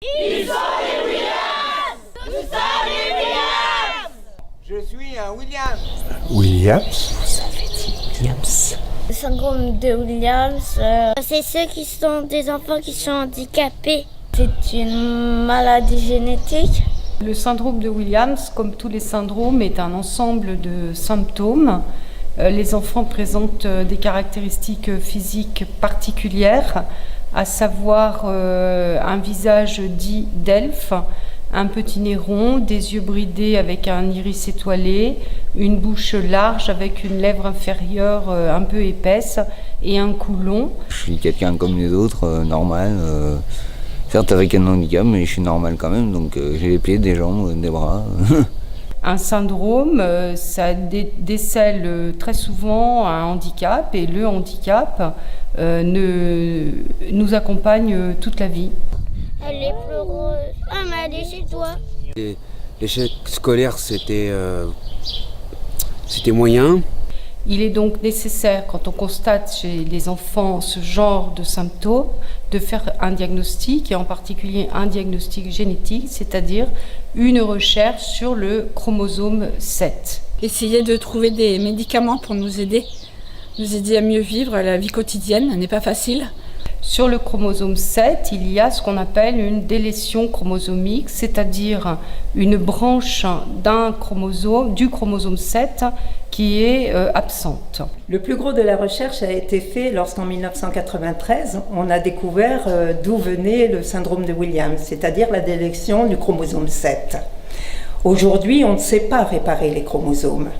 Ils sont les Williams! Nous sommes les Williams! Je suis un Williams. Williams. Vous avez dit Williams. Le syndrome de Williams, c'est ceux qui sont des enfants qui sont handicapés. C'est une maladie génétique. Le syndrome de Williams, comme tous les syndromes, est un ensemble de symptômes. Les enfants présentent des caractéristiques physiques particulières, à savoir un visage dit d'elfe, un petit nez rond, des yeux bridés avec un iris étoilé, une bouche large avec une lèvre inférieure un peu épaisse et un cou long. Je suis quelqu'un comme les autres, normal, certes avec un handicap, mais je suis normal quand même, donc j'ai les pieds, des jambes, des bras. Un syndrome, ça décèle très souvent un handicap et le handicap nous accompagne toute la vie. Elle est pleureuse. Ah, mais elle est chez toi. L'échec scolaire, c'était moyen. Il est donc nécessaire, quand on constate chez les enfants ce genre de symptômes, de faire un diagnostic, et en particulier un diagnostic génétique, c'est-à-dire une recherche sur le chromosome 7. Essayer de trouver des médicaments pour nous aider à mieux vivre la vie quotidienne, elle n'est pas facile. Sur le chromosome 7, il y a ce qu'on appelle une délétion chromosomique, c'est-à-dire une branche du chromosome 7 qui est absente. Le plus gros de la recherche a été fait lorsqu'en 1993, on a découvert d'où venait le syndrome de Williams, c'est-à-dire la délétion du chromosome 7. Aujourd'hui, on ne sait pas réparer les chromosomes.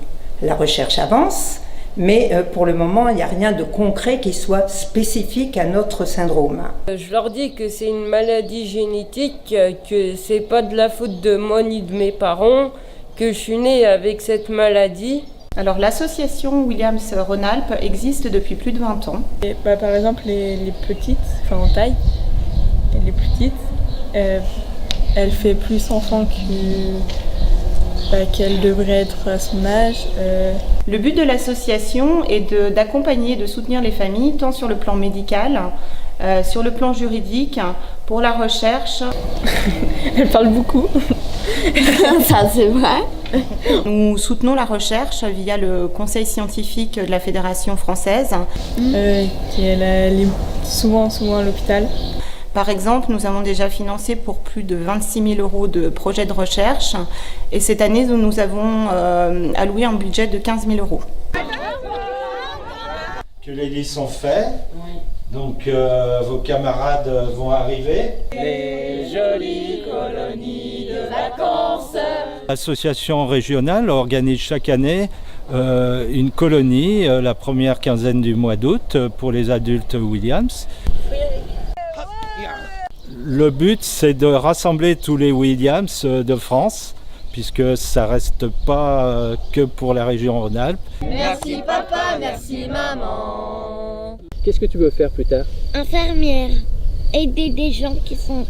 La recherche avance, mais pour le moment, il n'y a rien de concret qui soit spécifique à notre syndrome. Je leur dis que c'est une maladie génétique, que c'est pas de la faute de moi ni de mes parents, que je suis née avec cette maladie. Alors l'association Williams-Rhône-Alpes existe depuis plus de 20 ans. Et, par exemple, les petites, enfin en taille, les plus petites, elle fait plus enfant qu'elle devrait être à son âge. Le but de l'association est d'accompagner, de soutenir les familles, tant sur le plan médical, sur le plan juridique, pour la recherche. Elle parle beaucoup. Ça, c'est vrai. Nous soutenons la recherche via le conseil scientifique de la Fédération française. Elle est souvent à l'hôpital. Par exemple, nous avons déjà financé pour plus de 26 000 € de projets de recherche. Et cette année, nous avons alloué un budget de 15 000 €. Que les lits sont faits, donc vos camarades vont arriver. Les jolies colonies de vacances. L'association régionale organise chaque année une colonie, la première quinzaine du mois d'août, pour les adultes Williams. Le but, c'est de rassembler tous les Williams de France, puisque ça ne reste pas que pour la région Rhône-Alpes. Merci papa, merci maman. Qu'est-ce que tu veux faire plus tard? Infirmière. Aider des gens qui sont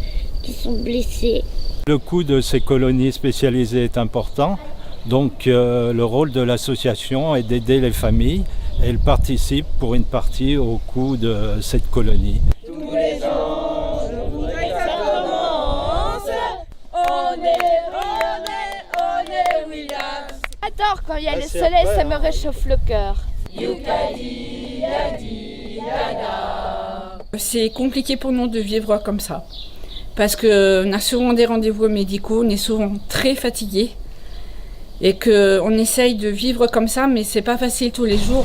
blessés. Le coût de ces colonies spécialisées est important, donc le rôle de l'association est d'aider les familles. Elle participe pour une partie au coût de cette colonie. Tous les ans, je voudrais que ça commence. On est Williams. J'adore quand il y a le soleil, ça me réchauffe le cœur. C'est compliqué pour nous de vivre comme ça. Parce qu'on a souvent des rendez-vous médicaux, on est souvent très fatigué. Et qu'on essaye de vivre comme ça, mais c'est pas facile tous les jours.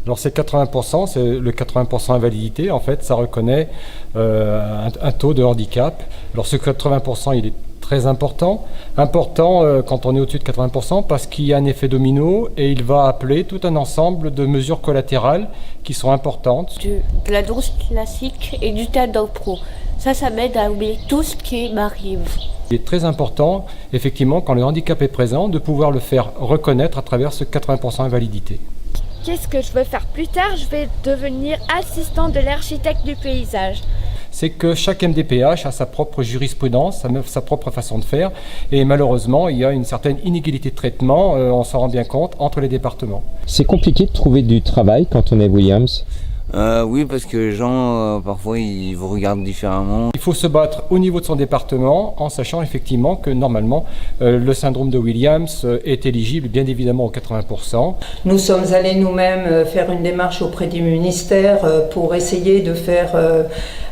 Alors c'est 80%, c'est le 80% invalidité, en fait, ça reconnaît un taux de handicap. Alors ce 80%, il est très important. Important quand on est au-dessus de 80% parce qu'il y a un effet domino et il va appeler tout un ensemble de mesures collatérales qui sont importantes. De la danse classique et du théâtre pro. Ça m'aide à oublier tout ce qui m'arrive. Il est très important, effectivement, quand le handicap est présent, de pouvoir le faire reconnaître à travers ce 80% invalidité. Qu'est-ce que je veux faire plus tard? Je vais devenir assistante de l'architecte du paysage. C'est que chaque MDPH a sa propre jurisprudence, sa propre façon de faire, et malheureusement, il y a une certaine inégalité de traitement, on s'en rend bien compte, entre les départements. C'est compliqué de trouver du travail quand on est Williams? Oui, parce que les gens, parfois, ils vous regardent différemment. Il faut se battre au niveau de son département en sachant effectivement que normalement le syndrome de Williams est éligible bien évidemment aux 80%. Nous sommes allés nous-mêmes faire une démarche auprès du ministère pour essayer de faire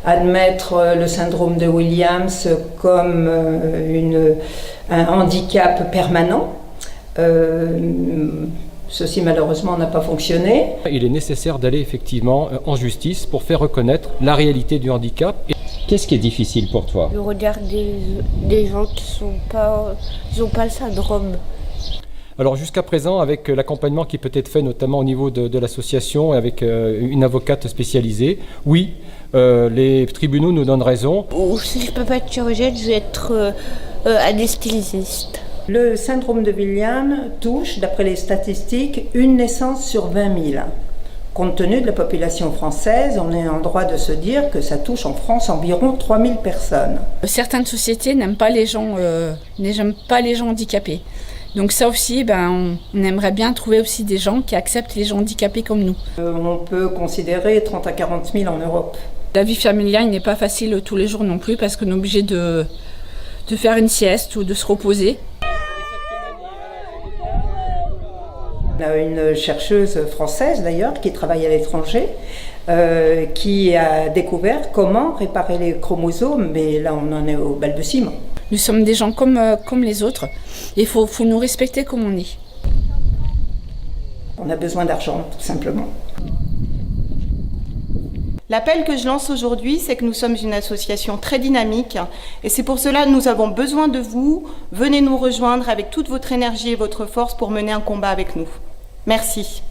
admettre le syndrome de Williams comme un handicap permanent. Ceci malheureusement n'a pas fonctionné. Il est nécessaire d'aller effectivement en justice pour faire reconnaître la réalité du handicap. Qu'est-ce qui est difficile pour toi? Le regard des gens qui n'ont pas le syndrome. Alors jusqu'à présent, avec l'accompagnement qui peut être fait notamment au niveau de l'association, avec une avocate spécialisée, oui, les tribunaux nous donnent raison. Ou si je ne peux pas être chirurgienne, je vais être anesthésiste. Le syndrome de Williams touche, d'après les statistiques, une naissance sur 20 000. Compte tenu de la population française, on est en droit de se dire que ça touche en France environ 3 000 personnes. Certaines sociétés n'aiment pas les gens handicapés. Donc ça aussi, on aimerait bien trouver aussi des gens qui acceptent les gens handicapés comme nous. On peut considérer 30 à 40 000 en Europe. La vie familiale n'est pas facile tous les jours non plus parce qu'on est obligé de faire une sieste ou de se reposer. On a une chercheuse française d'ailleurs qui travaille à l'étranger, qui a découvert comment réparer les chromosomes, mais là on en est au balbutiement. Nous sommes des gens comme les autres et il faut nous respecter comme on est. On a besoin d'argent tout simplement. L'appel que je lance aujourd'hui, c'est que nous sommes une association très dynamique et c'est pour cela que nous avons besoin de vous. Venez nous rejoindre avec toute votre énergie et votre force pour mener un combat avec nous. Merci.